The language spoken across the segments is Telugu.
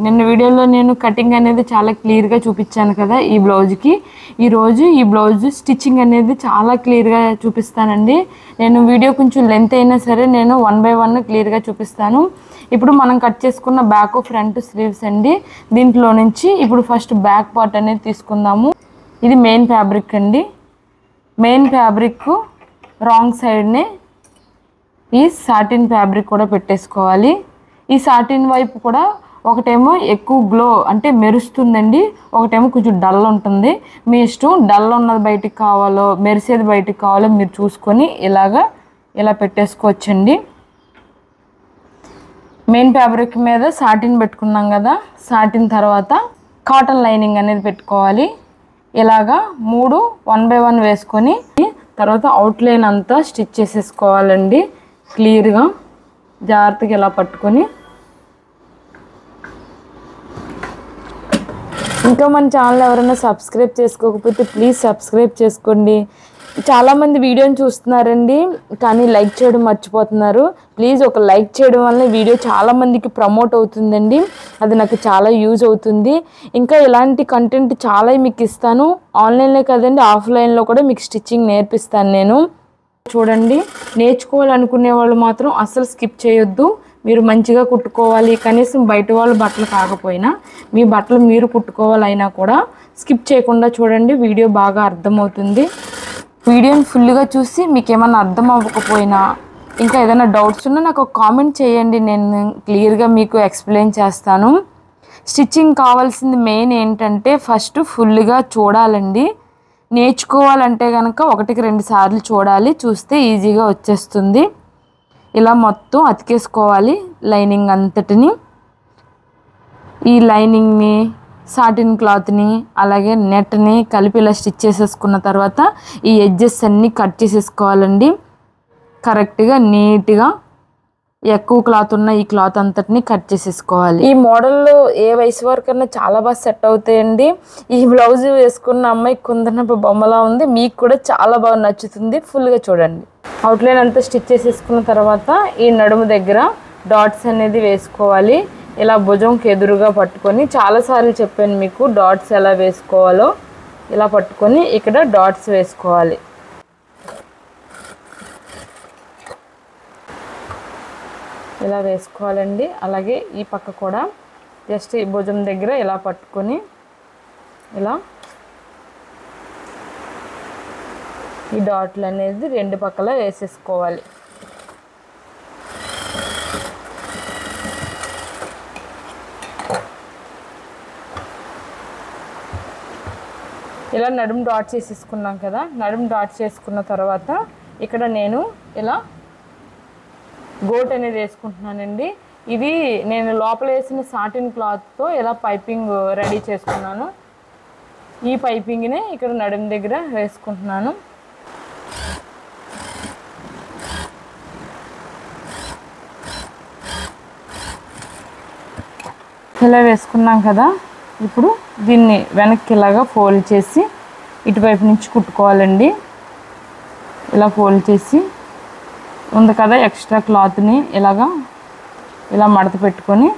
నిన్న వీడియోలో నేను కటింగ్ అనేది చాలా క్లియర్గా చూపించాను కదా ఈ బ్లౌజ్కి. ఈరోజు ఈ బ్లౌజ్ స్టిచ్చింగ్ అనేది చాలా క్లియర్గా చూపిస్తానండి. నేను వీడియో కొంచెం లెంత్ అయినా సరే నేను 1 by 1 క్లియర్గా చూపిస్తాను. ఇప్పుడు మనం కట్ చేసుకున్న బ్యాక్ ఫ్రంట్ స్లీవ్స్ అండి. దీంట్లో నుంచి ఇప్పుడు ఫస్ట్ బ్యాక్ పార్ట్ అనేది తీసుకుందాము. ఇది మెయిన్ ఫ్యాబ్రిక్ అండి. మెయిన్ ఫ్యాబ్రిక్ రాంగ్ సైడ్నే ఈ సాటిన్ ఫ్యాబ్రిక్ కూడా పెట్టేసుకోవాలి. ఈ సాటిన్ వైపు కూడా ఒకటేమో ఎక్కువ గ్లో అంటే మెరుస్తుందండి, ఒకటేమో కొంచెం డల్ ఉంటుంది. మీ ఇష్టం, డల్ ఉన్నది బయటికి కావాలో మెరిసేది బయటికి కావాలో మీరు చూసుకొని ఇలా పెట్టేసుకోవచ్చండి. మెయిన్ ఫ్యాబ్రిక్ మీద సాటిన్ పెట్టుకున్నాం కదా, సాటిన్ తర్వాత కాటన్ లైనింగ్ అనేది పెట్టుకోవాలి. ఇలాగా 3 1 by 1 వేసుకొని తర్వాత అవుట్లైన్ అంతా స్టిచ్ చేసేసుకోవాలండి. క్లియర్గా జాగ్రత్తగా ఇలా పట్టుకొని. ఇంకా మన ఛానల్ ఎవరైనా సబ్స్క్రైబ్ చేసుకోకపోతే ప్లీజ్ సబ్స్క్రైబ్ చేసుకోండి. చాలామంది వీడియోని చూస్తున్నారండి కానీ లైక్ చేయడం మర్చిపోతున్నారు. ప్లీజ్ ఒక లైక్ చేయడం వల్ల వీడియో చాలామందికి ప్రమోట్ అవుతుందండి. అది నాకు చాలా యూజ్ అవుతుంది. ఇంకా ఇలాంటి కంటెంట్ చాలా మీకు ఇస్తాను. ఆన్లైన్లో కదండి, ఆఫ్లైన్లో కూడా మీకు స్టిచ్చింగ్ నేర్పిస్తాను నేను. చూడండి, నేర్చుకోవాలనుకునే వాళ్ళు మాత్రం అస్సలు స్కిప్ చేయొద్దు. మీరు మంచిగా కుట్టుకోవాలి, కనీసం బయట వాళ్ళు బట్టలు కాకపోయినా మీ బట్టలు మీరు కుట్టుకోవాలైనా కూడా స్కిప్ చేయకుండా చూడండి. వీడియో బాగా అర్థమవుతుంది. వీడియోని ఫుల్గా చూసి మీకు ఏమన్నా అర్థం అవ్వకపోయినా ఇంకా ఏదైనా డౌట్స్ ఉన్నా నాకు ఒక కామెంట్ చేయండి, నేను క్లియర్గా మీకు ఎక్స్ప్లెయిన్ చేస్తాను. స్టిచ్చింగ్ కావాల్సింది మెయిన్ ఏంటంటే ఫస్ట్ ఫుల్గా చూడాలండి. నేర్చుకోవాలంటే కనుక 1కి 2 సార్లు చూడాలి, చూస్తే ఈజీగా వచ్చేస్తుంది. ఇలా మొత్తం అతికేసుకోవాలి లైనింగ్ అంతటిని. ఈ లైనింగ్ని, సాటిన్ క్లాత్ని, అలాగే నెట్ని కలిపి ఇలా స్టిచ్ చేసేసుకున్న తర్వాత ఈ ఎడ్జెస్ అన్నీ కట్ చేసేసుకోవాలండి. కరెక్ట్గా నీట్గా ఎక్కువ క్లాత్ ఉన్న ఈ క్లాత్ అంతటిని కట్ చేసేసుకోవాలి. ఈ మోడల్లో ఏ వయసు వరకన్నా చాలా బాగా సెట్ అవుతాయండి. ఈ బ్లౌజ్ వేసుకున్న అమ్మాయి కుందనపు బొమ్మలా ఉంది. మీకు కూడా చాలా బాగా నచ్చుతుంది. ఫుల్గా చూడండి. అవుట్లైన్ అంతా స్టిచ్ చేసేసుకున్న తర్వాత ఈ నడుము దగ్గర డాట్స్ అనేది వేసుకోవాలి. ఇలా భుజంకి ఎదురుగా పట్టుకొని, చాలాసార్లు చెప్పాను మీకు డాట్స్ ఎలా వేసుకోవాలో. ఇలా పట్టుకొని ఇక్కడ డాట్స్ వేసుకోవాలి. ఇలా వేసుకోవాలండి. అలాగే ఈ పక్క కూడా జస్ట్ ఈ భుజం దగ్గర ఇలా పట్టుకొని ఇలా ఈ డాట్లు అనేది 2 పక్కల వేసేసుకోవాలి. ఇలా నడుము డాట్ చేసేసుకున్నాం కదా. నడుము డాట్ చేసుకున్న తర్వాత ఇక్కడ నేను ఇలా గోట్ అనేది వేసుకుంటున్నానండి. ఇది నేను లోపల వేసిన సాటిన్ క్లాత్తో ఇలా పైపింగ్ రెడీ చేసుకున్నాను. ఈ పైపింగ్నే ఇక్కడ నడుము దగ్గర వేసుకుంటున్నాను. ఇలా వేసుకున్నాం కదా. ఇప్పుడు దీన్ని వెనక్కి ఇలాగా ఫోల్డ్ చేసి ఇటువైపు నుంచి కుట్టుకోవాలండి. ఇలా ఫోల్డ్ చేసి ఉంది కదా ఎక్స్ట్రా క్లాత్ని ఇలా మడత పెట్టుకొని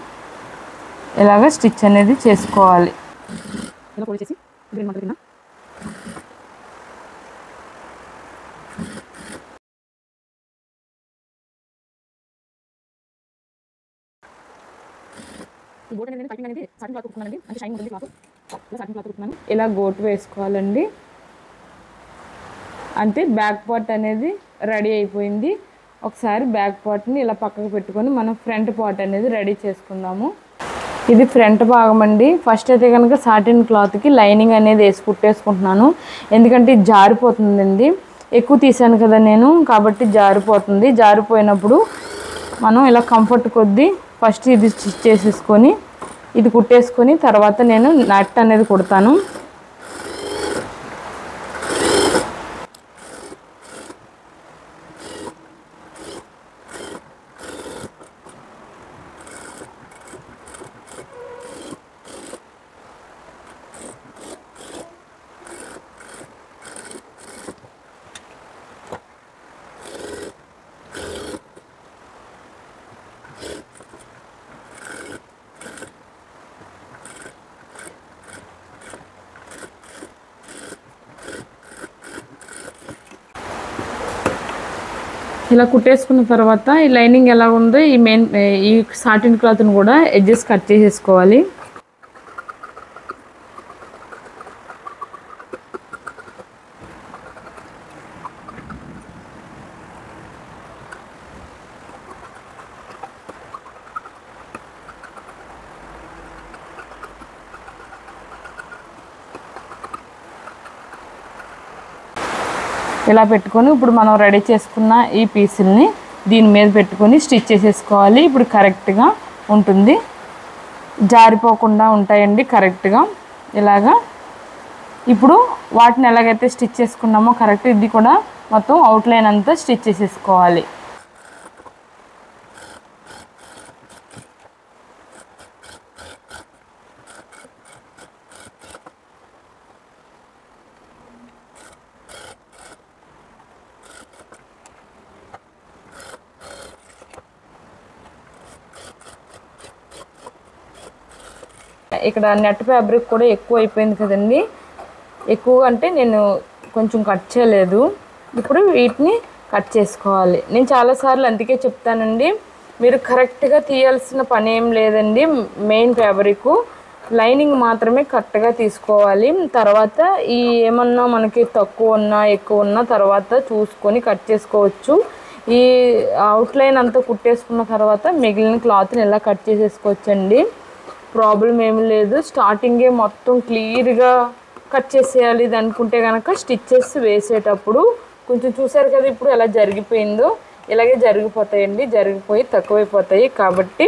ఇలాగ స్టిచ్ అనేది చేసుకోవాలి. ఇలా ఫోల్డ్ చేసి ఇలా గోటు వేసుకోవాలండి. అంటే బ్యాక్ పార్ట్ అనేది రెడీ అయిపోయింది. ఒకసారి బ్యాక్ పార్ట్ని ఇలా పక్కకు పెట్టుకొని మనం ఫ్రంట్ పార్ట్ అనేది రెడీ చేసుకుందాము. ఇది ఫ్రంట్ భాగం అండి. ఫస్ట్ అయితే కనుక సాటిన్ క్లాత్కి లైనింగ్ అనేది వేసి కుట్టేసుకుంటున్నాను. ఎందుకంటే ఇది జారిపోతుందండి. ఎక్కువ తీసాను కదా నేను, కాబట్టి జారిపోతుంది. జారిపోయినప్పుడు మనం ఇలా కంఫర్ట్ కొద్దీ ఫస్ట్ ఇది స్టిచ్ చేసేసుకొని ఇది కుట్టేసుకొని తర్వాత నేను నట్ అనేది కుడతాను. ఇలా కుట్టేసుకున్న తర్వాత ఈ లైనింగ్ ఎలా ఉందో ఈ సాటిన్ క్లాత్ని కూడా ఎడ్జెస్ కట్ చేసేసుకోవాలి. ఇలా పెట్టుకొని ఇప్పుడు మనం రెడీ చేసుకున్న ఈ పీసుల్ని దీని మీద పెట్టుకొని స్టిచ్ చేసేసుకోవాలి. ఇప్పుడు కరెక్ట్గా ఉంటుంది, జారిపోకుండా ఉంటాయండి కరెక్ట్గా ఇలాగా. ఇప్పుడు వాటిని ఎలాగైతే స్టిచ్ చేసుకున్నామో కరెక్ట్ ఇది కూడా మొత్తం అవుట్లైన్ అంతా స్టిచ్ చేసేసుకోవాలి. ఇక్కడ నెట్ ఫ్యాబ్రిక్ కూడా ఎక్కువ అయిపోయింది కదండి, ఎక్కువ అంటే నేను కొంచెం కట్ చేయలేదు. ఇప్పుడు వీటిని కట్ చేసుకోవాలి. నేను చాలాసార్లు అందుకే చెప్తానండి, మీరు కరెక్ట్గా తీయాల్సిన పని ఏం లేదండి. మెయిన్ ఫ్యాబ్రిక్ లైనింగ్ మాత్రమే కరెక్ట్గా తీసుకోవాలి. తర్వాత ఈ ఏమన్నా మనకి తక్కువ ఉన్నా ఎక్కువ ఉన్నా తర్వాత చూసుకొని కట్ చేసుకోవచ్చు. ఈ అవుట్లైన్ అంతా కుట్టేసుకున్న తర్వాత మిగిలిన క్లాత్ని ఇలా కట్ చేసేసుకోవచ్చండి, ప్రాబ్లం ఏమి లేదు. స్టార్టింగే మొత్తం క్లియర్గా కట్ చేసేయాలి ఇది అనుకుంటే కనుక స్టిచ్చెస్ వేసేటప్పుడు కొంచెం చూసారు కదా ఇప్పుడు ఎలా జరిగిపోయిందో, ఇలాగే జరిగిపోతాయండి, జరిగిపోయి తక్కువైపోతాయి. కాబట్టి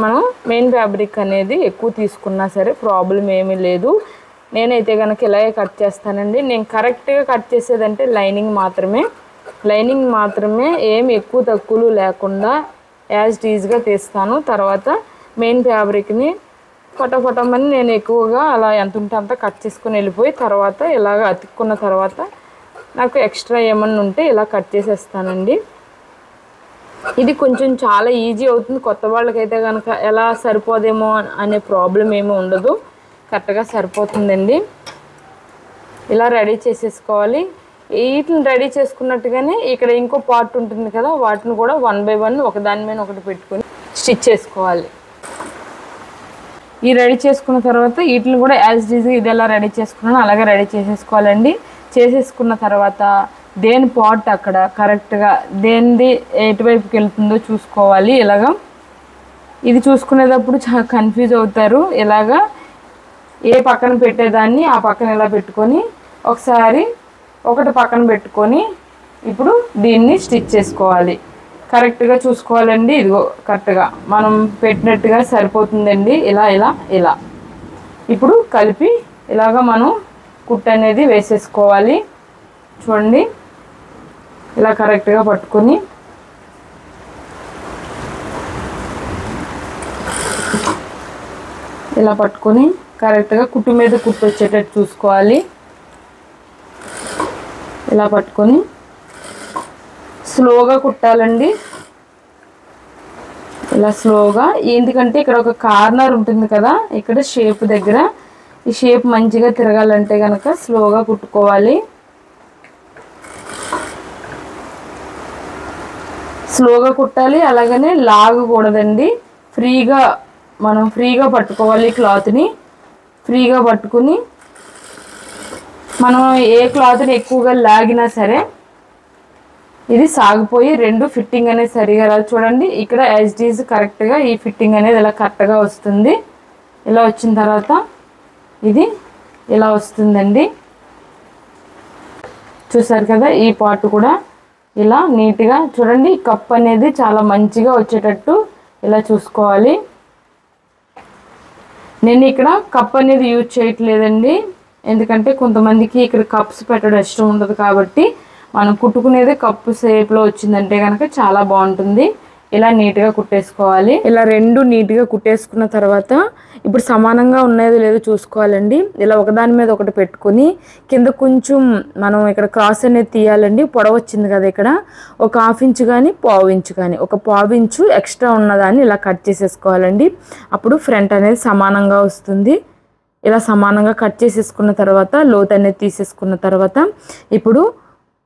మనం మెయిన్ ఫ్యాబ్రిక్ అనేది ఎక్కువ తీసుకున్నా సరే ప్రాబ్లం ఏమీ లేదు. నేనైతే కనుక ఇలాగే కట్ చేస్తానండి. నేను కరెక్ట్గా కట్ చేసేదంటే లైనింగ్ మాత్రమే ఏమి ఎక్కువ తక్కువలు లేకుండా యాజ్ ఈజ్గా తీస్తాను. తర్వాత మెయిన్ ఫ్యాబ్రిక్ని ఫటాఫటమని నేను ఎక్కువగా అలా ఎంత ఉంటే అంత కట్ చేసుకొని వెళ్ళిపోయి తర్వాత ఇలాగ అతుక్కున్న తర్వాత నాకు ఎక్స్ట్రా ఏమన్నా ఉంటే ఇలా కట్ చేసేస్తానండి. ఇది కొంచెం చాలా ఈజీ అవుతుంది. కొత్త వాళ్ళకైతే కనుక ఎలా సరిపోదేమో అనే ప్రాబ్లం ఏమీ ఉండదు, కరెక్ట్గా సరిపోతుందండి. ఇలా రెడీ చేసేసుకోవాలి. వీటిని రెడీ చేసుకున్నట్టుగానే ఇక్కడ ఇంకో పార్ట్ ఉంటుంది కదా, వాటిని కూడా 1 by 1 ఒకదాని మీద ఒకటి పెట్టుకొని స్టిచ్ చేసుకోవాలి. ఈ రెడీ చేసుకున్న తర్వాత వీటిని కూడా యాజ్ ఈజీగా ఇది ఎలా రెడీ చేసుకున్నానో అలాగే రెడీ చేసేసుకోవాలండి. చేసేసుకున్న తర్వాత దేని పార్ట్ అక్కడ కరెక్ట్గా దేనిది ఎటువైపుకి వెళ్తుందో చూసుకోవాలి. ఇలాగా ఇది చూసుకునేటప్పుడు చాలా కన్ఫ్యూజ్ అవుతారు. ఇలాగా ఏ పక్కన పెట్టేదాన్ని ఆ పక్కన ఇలా పెట్టుకొని ఒకసారి ఒకటి పక్కన పెట్టుకొని ఇప్పుడు దీన్ని స్టిచ్ చేసుకోవాలి. కరెక్ట్గా చూసుకోవాలండి. ఇదిగో కరెక్ట్గా మనం పెట్టినట్టుగా సరిపోతుందండి. ఇలా ఇప్పుడు కలిపి ఇలాగా మనం కుట్టు అనేది వేసేసుకోవాలి. చూడండి ఇలా కరెక్ట్గా పట్టుకొని ఇలా పట్టుకొని కరెక్ట్గా కుట్టు మీద కుట్టు వచ్చేటట్టు చూసుకోవాలి. ఇలా పట్టుకొని స్లోగా కుట్టాలండి, ఇలా స్లోగా. ఎందుకంటే ఇక్కడ ఒక కార్నర్ ఉంటుంది కదా, ఇక్కడ షేప్ దగ్గర ఈ షేప్ మంచిగా తిరగాలంటే కనుక స్లోగా కుట్టుకోవాలి. స్లోగా కుట్టాలి, అలాగనే లాగకూడదండి. మనం ఫ్రీగా పట్టుకోవాలి. క్లాత్ని ఫ్రీగా పట్టుకుని మనం ఏ క్లాత్ని ఎక్కువగా లాగినా సరే ఇది సాగిపోయి రెండు ఫిట్టింగ్ అనేది సరిగా రాదు. చూడండి ఇక్కడ యాజ్ ఈజ్ కరెక్ట్గా ఈ ఫిట్టింగ్ అనేది ఇలా కరెక్ట్గా వస్తుంది. ఇలా వచ్చిన తర్వాత ఇది ఇలా వస్తుందండి. చూసారు కదా, ఈ పార్ట్ కూడా ఇలా నీట్గా చూడండి. కప్ అనేది చాలా మంచిగా వచ్చేటట్టు ఇలా చూసుకోవాలి. నేను ఇక్కడ కప్ అనేది యూజ్ చేయట్లేదండి, ఎందుకంటే కొంతమందికి ఇక్కడ కప్స్ పెట్టడం ఇష్టం ఉండదు. కాబట్టి మనం కుట్టుకునేది కప్పు షేప్లో వచ్చిందంటే కనుక చాలా బాగుంటుంది. ఇలా నీట్గా కుట్టేసుకోవాలి. ఇలా రెండు నీట్గా కుట్టేసుకున్న తర్వాత ఇప్పుడు సమానంగా ఉన్నాయో లేదో చూసుకోవాలండి. ఇలా ఒకదాని మీద ఒకటి పెట్టుకొని కింద కొంచెం మనం ఇక్కడ క్రాస్ అనేది తీయాలండి. పొడవు వచ్చింది కదా, ఇక్కడ ఒక 1/2 ఇంచు కానీ 1/4 ఇంచు కానీ ఒక 1/4 ఇంచు ఎక్స్ట్రా ఉన్నదాన్ని ఇలా కట్ చేసేసుకోవాలండి. అప్పుడు ఫ్రంట్ అనేది సమానంగా వస్తుంది. ఇలా సమానంగా కట్ చేసేసుకున్న తర్వాత లోత్ అనేది తీసేసుకున్న తర్వాత ఇప్పుడు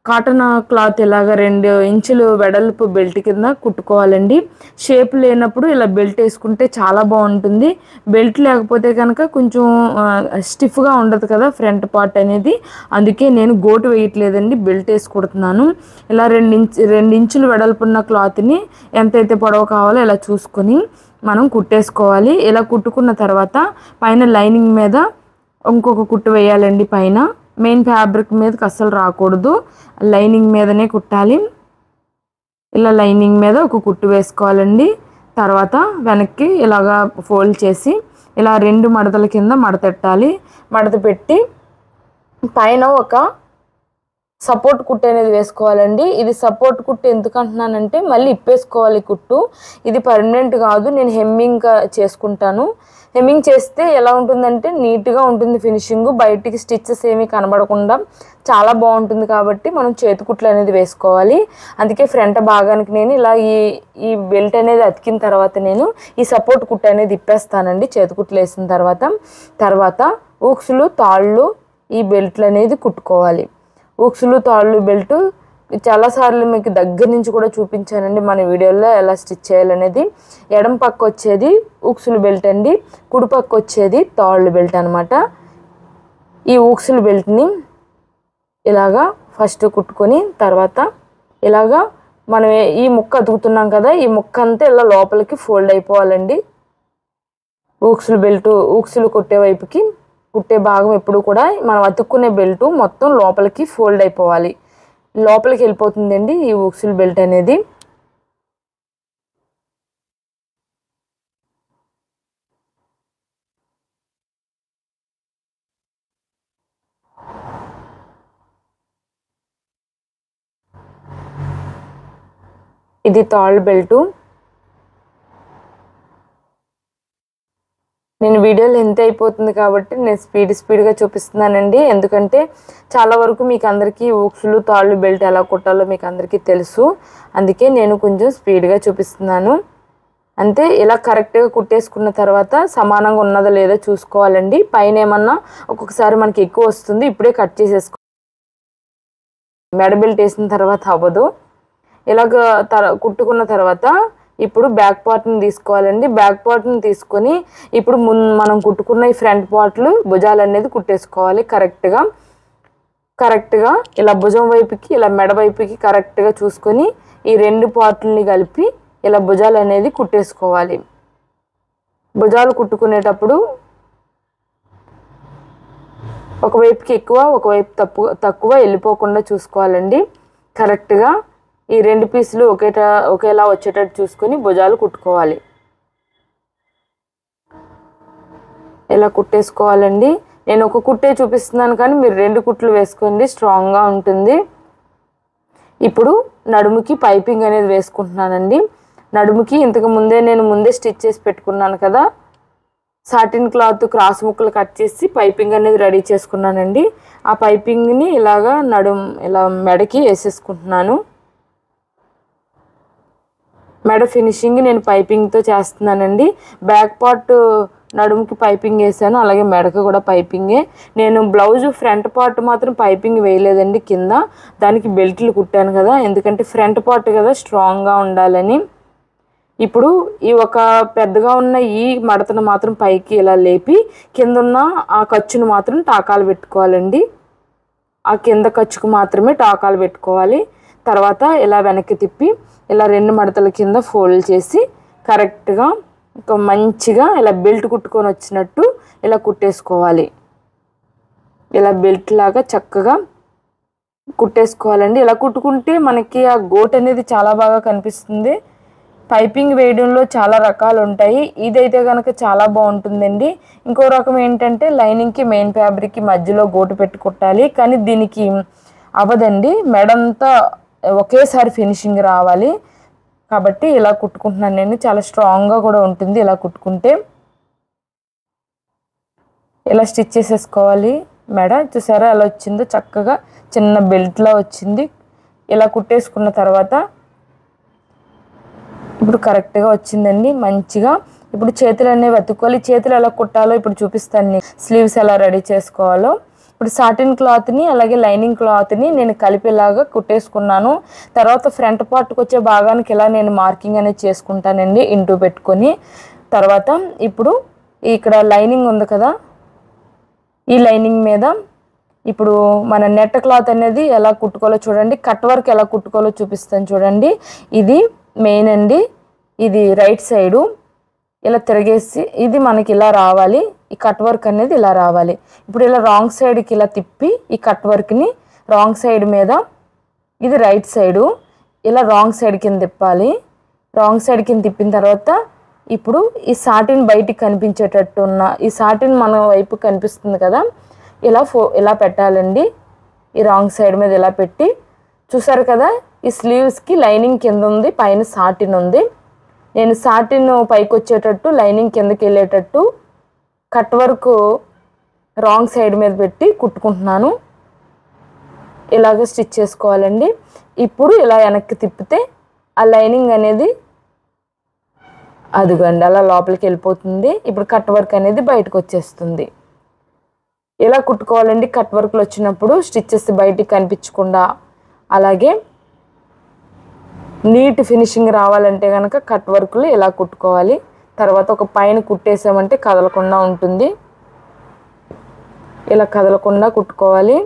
కాటన్ క్లాత్ ఇలాగ 2 ఇంచులు వెడల్పు బెల్ట్ కింద కుట్టుకోవాలండి. షేప్ లేనప్పుడు ఇలా బెల్ట్ వేసుకుంటే చాలా బాగుంటుంది. బెల్ట్ లేకపోతే కనుక కొంచెం స్టిఫ్గా ఉండదు కదా ఫ్రంట్ పార్ట్ అనేది. అందుకే నేను గోటు వేయట్లేదండి, బెల్ట్ వేసి కుడుతున్నాను. ఇలా 2 ఇంచులు వెడల్పున్న క్లాత్ని ఎంతైతే పొడవు కావాలో ఇలా చూసుకొని మనం కుట్టేసుకోవాలి. ఇలా కుట్టుకున్న తర్వాత పైన లైనింగ్ మీద ఇంకొక కుట్టు వేయాలండి. పైన మెయిన్ ఫ్యాబ్రిక్ మీదకి అస్సలు రాకూడదు, లైనింగ్ మీదనే కుట్టాలి. ఇలా లైనింగ్ మీద ఒక కుట్టు వేసుకోవాలండి. తర్వాత వెనక్కి ఇలాగా ఫోల్డ్ చేసి ఇలా 2 మడతల కింద మడతెట్టాలి. మడత పెట్టి పైన ఒక సపోర్ట్ కుట్టు అనేది వేసుకోవాలండి. ఇది సపోర్ట్ కుట్టు ఎందుకు అంటున్నానంటే మళ్ళీ ఇప్పేసుకోవాలి కుట్టు. ఇది పర్మనెంట్ కాదు, నేను హెమ్మింగ్ చేసుకుంటాను. హెమ్మింగ్ చేస్తే ఎలా ఉంటుందంటే నీట్గా ఉంటుంది ఫినిషింగ్, బయటికి స్టిచ్చెస్ ఏమీ కనబడకుండా చాలా బాగుంటుంది. కాబట్టి మనం చేతికుట్లు అనేది వేసుకోవాలి. అందుకే ఫ్రంట్ భాగానికి నేను ఇలా ఈ బెల్ట్ అనేది అతికిన తర్వాత నేను ఈ సపోర్ట్ కుట్టు అనేది ఇప్పేస్తానండి చేతికుట్లు వేసిన తర్వాత ఊక్సులు తాళ్ళు ఈ బెల్ట్లు అనేది కుట్టుకోవాలి. ఊక్సులు తాళ్ళు బెల్ట్ చాలాసార్లు మీకు దగ్గర నుంచి కూడా చూపించానండి మన వీడియోలో ఎలా స్టిచ్ చేయాలనేది. ఎడమ పక్క వచ్చేది ఊక్సులు బెల్ట్ అండి, కుడి పక్క వచ్చేది తాళ్ళు బెల్ట్ అనమాట. ఈ ఊక్సులు బెల్ట్ని ఇలాగా ఫస్ట్ కుట్టుకొని తర్వాత ఇలాగా మనం ఈ ముక్క అతుకుతున్నాం కదా, ఈ ముక్క అంతా ఇలా లోపలికి ఫోల్డ్ అయిపోవాలండి. ఊక్సులు బెల్ట్ ఊక్సులు కుట్టే వైపుకి కుట్టే భాగం ఎప్పుడు కూడా మనం అతుక్కునే బెల్ట్ మొత్తం లోపలికి ఫోల్డ్ అయిపోవాలి, లోపలికి వెళ్ళిపోతుందండి ఈ ఊక్సులు బెల్ట్ అనేది. ఇది తాళ్ళు బెల్టు. నేను వీడియోలో ఎంత అయిపోతుంది కాబట్టి నేను స్పీడ్గా చూపిస్తున్నానండి. ఎందుకంటే చాలా వరకు మీకు అందరికీ ఊక్సులు తాళ్ళు బెల్ట్ ఎలా కుట్టాలో మీకు అందరికీ తెలుసు, అందుకే నేను కొంచెం స్పీడ్గా చూపిస్తున్నాను. అంతే. ఇలా కరెక్ట్గా కుట్టేసుకున్న తర్వాత సమానంగా ఉన్నదో లేదో చూసుకోవాలండి. పైన ఏమన్నా ఒక్కొక్కసారి మనకి ఎక్కువ వస్తుంది, ఇప్పుడే కట్ చేసేసుకో. మెడ బెల్ట్ వేసిన తర్వాత అవ్వదు. ఇలాగ కుట్టుకున్న తర్వాత ఇప్పుడు బ్యాక్ పార్ట్ని తీసుకోవాలండి. బ్యాక్ పార్ట్ని తీసుకొని ఇప్పుడు మనం కుట్టుకున్న ఈ ఫ్రంట్ పార్ట్లు భుజాలు అనేది కుట్టేసుకోవాలి కరెక్ట్గా ఇలా భుజం వైపుకి ఇలా మెడ వైపుకి కరెక్ట్గా చూసుకొని ఈ 2 పార్ట్లని కలిపి ఇలా భుజాలు అనేది కుట్టేసుకోవాలి. భుజాలు కుట్టుకునేటప్పుడు ఒకవైపుకి ఎక్కువ ఒకవైపు తక్కువ వెళ్ళిపోకుండా చూసుకోవాలండి. కరెక్ట్గా ఈ 2 పీసులు ఒకేలా వచ్చేటట్టు చూసుకొని భుజాలు కుట్టుకోవాలి. ఇలా కుట్టేసుకోవాలండి. నేను ఒక కుట్టే చూపిస్తున్నాను కానీ మీరు 2 కుట్లు వేసుకోండి, స్ట్రాంగ్గా ఉంటుంది. ఇప్పుడు నడుముకి పైపింగ్ అనేది వేసుకుంటున్నానండి. నడుముకి ఇంతకు ముందే నేను స్టిచ్ చేసి పెట్టుకున్నాను కదా, సాటిన్ క్లాత్ క్రాస్ ముక్కలు కట్ చేసి పైపింగ్ అనేది రెడీ చేసుకున్నానండి. ఆ పైపింగ్ని ఇలాగా ఇలా మెడకి వేసేసుకుంటున్నాను. మెడ ఫినిషింగ్ నేను పైపింగ్తో చేస్తున్నానండి. బ్యాక్ పార్ట్ నడుముకి పైపింగ్ వేసాను, అలాగే మెడకు కూడా పైపింగే. నేను బ్లౌజ్ ఫ్రంట్ పార్ట్ మాత్రం పైపింగ్ వేయలేదండి, కింద దానికి బెల్ట్లు కుట్టాను కదా, ఎందుకంటే ఫ్రంట్ పార్ట్ కదా స్ట్రాంగ్గా ఉండాలని. ఇప్పుడు ఈ ఒక పెద్దగా ఉన్న ఈ మడతను మాత్రం పైకి ఇలా లేపి కింద ఉన్న ఆ ఖర్చును మాత్రం టాకాలు పెట్టుకోవాలండి. ఆ కింద ఖర్చుకు మాత్రమే టాకాలు పెట్టుకోవాలి. తర్వాత ఇలా వెనక్కి తిప్పి ఇలా 2 మడతల కింద ఫోల్డ్ చేసి కరెక్ట్గా మంచిగా ఇలా బెల్ట్ కుట్టుకొని వచ్చినట్టు ఇలా కుట్టేసుకోవాలి. ఇలా బెల్ట్ లాగా చక్కగా కుట్టేసుకోవాలండి. ఇలా కుట్టుకుంటే మనకి ఆ గోట్ అనేది చాలా బాగా కనిపిస్తుంది. పైపింగ్ వేయడంలో చాలా రకాలు ఉంటాయి, ఇదైతే కనుక చాలా బాగుంటుందండి. ఇంకో రకం ఏంటంటే లైనింగ్కి మెయిన్ ఫ్యాబ్రిక్కి మధ్యలో గోటు పెట్టి కుట్టాలి, కానీ దీనికి అవ్వదండి. మెడంతా ఒకేసారి ఫినిషింగ్ రావాలి కాబట్టి ఇలా కుట్టుకుంటున్నాను నేను. చాలా స్ట్రాంగ్గా కూడా ఉంటుంది ఇలా కుట్టుకుంటే. ఇలా స్టిచ్ చేసేసుకోవాలి. మెడ చూసారా ఎలా వచ్చిందో, చక్కగా చిన్న బెల్ట్లా వచ్చింది. ఇలా కుట్టేసుకున్న తర్వాత ఇప్పుడు కరెక్ట్గా వచ్చిందండి మంచిగా. ఇప్పుడు చేతులు అనేవి వెతుక్కోవాలి. చేతులు ఎలా కుట్టాలో ఇప్పుడు చూపిస్తాను. స్లీవ్స్ ఎలా రెడీ చేసుకోవాలో ఇప్పుడు సాటిన్ క్లాత్ని అలాగే లైనింగ్ క్లాత్ని నేను కలిపేలాగా కుట్టేసుకున్నాను. తర్వాత ఫ్రంట్ పార్ట్కి వచ్చే భాగానికి ఇలా నేను మార్కింగ్ అనేది చేసుకుంటానండి ఇంటూ పెట్టుకొని. తర్వాత ఇప్పుడు ఇక్కడ లైనింగ్ ఉంది కదా, ఈ లైనింగ్ మీద ఇప్పుడు మన నెట్ క్లాత్ అనేది ఎలా కుట్టుకోవాలో చూడండి. కట్ వర్క్ ఎలా కుట్టుకోవాలో చూపిస్తాను చూడండి. ఇది మెయిన్ అండి, ఇది రైట్ సైడు ఇలా తిరిగేసి ఇది మనకి ఇలా రావాలి. ఈ కట్ వర్క్ అనేది ఇలా రావాలి. ఇప్పుడు ఇలా రాంగ్ సైడ్కి ఇలా తిప్పి ఈ కట్ వర్క్ని రాంగ్ సైడ్ మీద, ఇది రైట్ సైడు ఇలా రాంగ్ సైడ్ కింద తిప్పాలి. రాంగ్ సైడ్ కింద తిప్పిన తర్వాత ఇప్పుడు ఈ సాటిన్ బయటికి కనిపించేటట్టు ఉన్న ఈ సాటిన్ మన వైపు కనిపిస్తుంది కదా, ఇలా పెట్టాలండి. ఈ రాంగ్ సైడ్ మీద ఇలా పెట్టి చూసారు కదా, ఈ స్లీవ్స్కి లైనింగ్ కింద ఉంది, పైన సాటిన్ ఉంది. నేను సాటిన్ పైకి వచ్చేటట్టు లైనింగ్ కిందకి వెళ్ళేటట్టు కట్ వర్క్ రాంగ్ సైడ్ మీద పెట్టి కుట్టుకుంటున్నాను. ఇలాగ స్టిచ్ చేసుకోవాలండి. ఇప్పుడు ఇలా వెనక్కి తిప్పితే ఆ లైనింగ్ అనేది అదిగోండి అలా లోపలికి వెళ్ళిపోతుంది. ఇప్పుడు కట్ వర్క్ అనేది బయటకు వచ్చేస్తుంది. ఇలా కుట్టుకోవాలండి కట్ వర్క్లు వచ్చినప్పుడు, స్టిచ్చెస్ బయటికి కనిపించకుండా. అలాగే నీట్ ఫినిషింగ్ రావాలంటే కనుక కట్ వర్క్లు ఇలా కుట్టుకోవాలి. తర్వాత ఒక పైన కుట్టేసామంటే కదలకుండా ఉంటుంది. ఇలా కదలకుండా కుట్టుకోవాలి.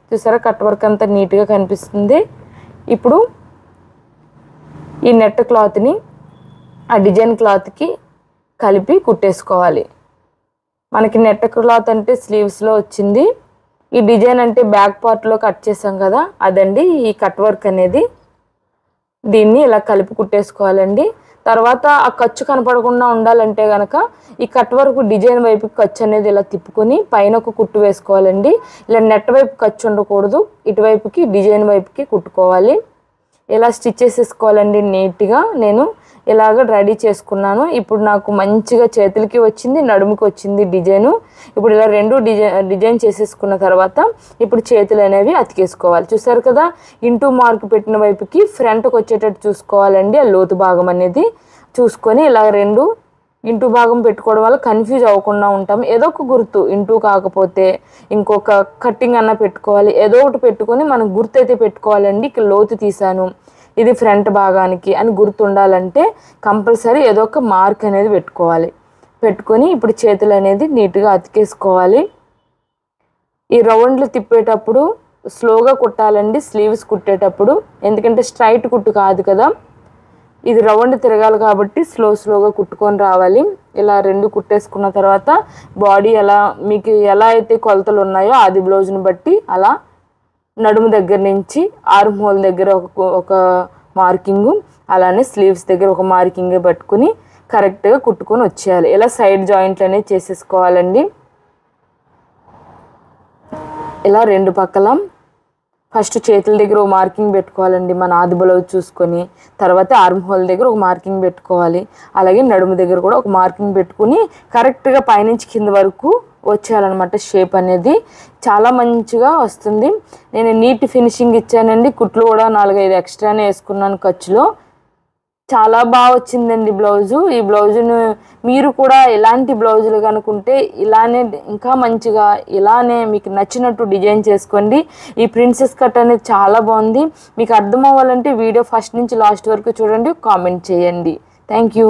చూసారా కట్ వర్క్ అంతా నీట్గా కనిపిస్తుంది. ఇప్పుడు ఈ నెట్ క్లాత్ని ఆ డిజైన్ క్లాత్కి కలిపి కుట్టేసుకోవాలి. మనకి నెట్ క్లాత్ అంటే స్లీవ్స్లో వచ్చింది, ఈ డిజైన్ అంటే బ్యాక్ పార్ట్లో కట్ చేసాం కదా అదండి ఈ కట్ వర్క్ అనేది. దీన్ని ఇలా కలిపి కుట్టేసుకోవాలండి. తర్వాత ఆ ఖర్చు కనపడకుండా ఉండాలంటే కనుక ఈ కట్ వర్క్ డిజైన్ వైపుకి ఖర్చు అనేది ఇలా తిప్పుకొని పైన ఒక కుట్టు వేసుకోవాలండి. ఇలా నెట్ వైపు ఖర్చు ఉండకూడదు, ఇటువైపుకి డిజైన్ వైపుకి కుట్టుకోవాలి. ఇలా స్టిచ్ చేసేసుకోవాలండి నీట్గా. నేను ఇలాగ రెడీ చేసుకున్నాను. ఇప్పుడు నాకు మంచిగా చేతులకి వచ్చింది, నడుముకి వచ్చింది డిజైను. ఇప్పుడు ఇలా రెండు డిజైన్ చేసేసుకున్న తర్వాత ఇప్పుడు చేతులు అనేవి అతికేసుకోవాలి. చూసారు కదా, ఇంటూ మార్క్ పెట్టిన వైపుకి ఫ్రంట్కి వచ్చేటట్టు చూసుకోవాలండి. ఆ లోతు భాగం అనేది చూసుకొని ఇలా రెండు ఇంటూ భాగం పెట్టుకోవడం వల్ల కన్ఫ్యూజ్ అవ్వకుండా ఉంటాం. ఏదో ఒక గుర్తు ఇంటూ కాకపోతే ఇంకొక కట్టింగ్ అన్న పెట్టుకోవాలి, ఏదో ఒకటి పెట్టుకొని మనం గుర్తు అయితే పెట్టుకోవాలండి. ఇక్కడ లోతు తీసాను, ఇది ఫ్రంట్ భాగానికి అని గుర్తు ఉండాలంటే కంపల్సరీ ఏదో ఒక మార్క్ అనేది పెట్టుకొని ఇప్పుడు చేతులు అనేది నీట్గా అతికేసుకోవాలి. ఈ రౌండ్లు తిప్పేటప్పుడు స్లోగా కుట్టాలండి స్లీవ్స్ కుట్టేటప్పుడు, ఎందుకంటే స్ట్రైట్ కుట్టు కాదు కదా, ఇది రౌండ్ తిరగాలి కాబట్టి స్లోగా కుట్టుకొని రావాలి. ఇలా రెండు కుట్టేసుకున్న తర్వాత బాడీ మీకు ఎలా అయితే కొలతలు ఉన్నాయో అది బ్లౌజ్ని బట్టి అలా నడుము దగ్గర నుంచి ఆర్మ్ హోల్ దగ్గర ఒక మార్కింగు, అలానే స్లీవ్స్ దగ్గర ఒక మార్కింగ్ పట్టుకుని కరెక్ట్గా కుట్టుకొని వచ్చేయాలి. ఇలా సైడ్ జాయింట్లు అనేది చేసేసుకోవాలండి. ఇలా రెండు పక్కల ఫస్ట్ చేతుల దగ్గర ఒక మార్కింగ్ పెట్టుకోవాలండి మన ఆది బ్లౌజ్ చూసుకొని, తర్వాత ఆర్మ్ హోల్ దగ్గర ఒక మార్కింగ్ పెట్టుకోవాలి. అలాగే నడుము దగ్గర కూడా ఒక మార్కింగ్ పెట్టుకుని కరెక్ట్గా పైనుంచి కింద వరకు వచ్చేయాలన్నమాట. షేప్ అనేది చాలా మంచిగా వస్తుంది. నేను నీట్ ఫినిషింగ్ ఇచ్చానండి. కుట్లు కూడా 4-5 ఎక్స్ట్రానే వేసుకున్నాను ఖర్చులో. చాలా బాగా వచ్చిందండి బ్లౌజు. ఈ బ్లౌజును మీరు కూడా ఇలాంటి బ్లౌజులు కనుకుంటే ఇలానే ఇంకా మంచిగా ఇలానే మీకు నచ్చినట్టు డిజైన్ చేసుకోండి. ఈ ప్రిన్సెస్ కట్ అనేది చాలా బాగుంది. మీకు అర్థం అవ్వాలంటే వీడియో ఫస్ట్ నుంచి లాస్ట్ వరకు చూడండి, కామెంట్ చేయండి. Thank you.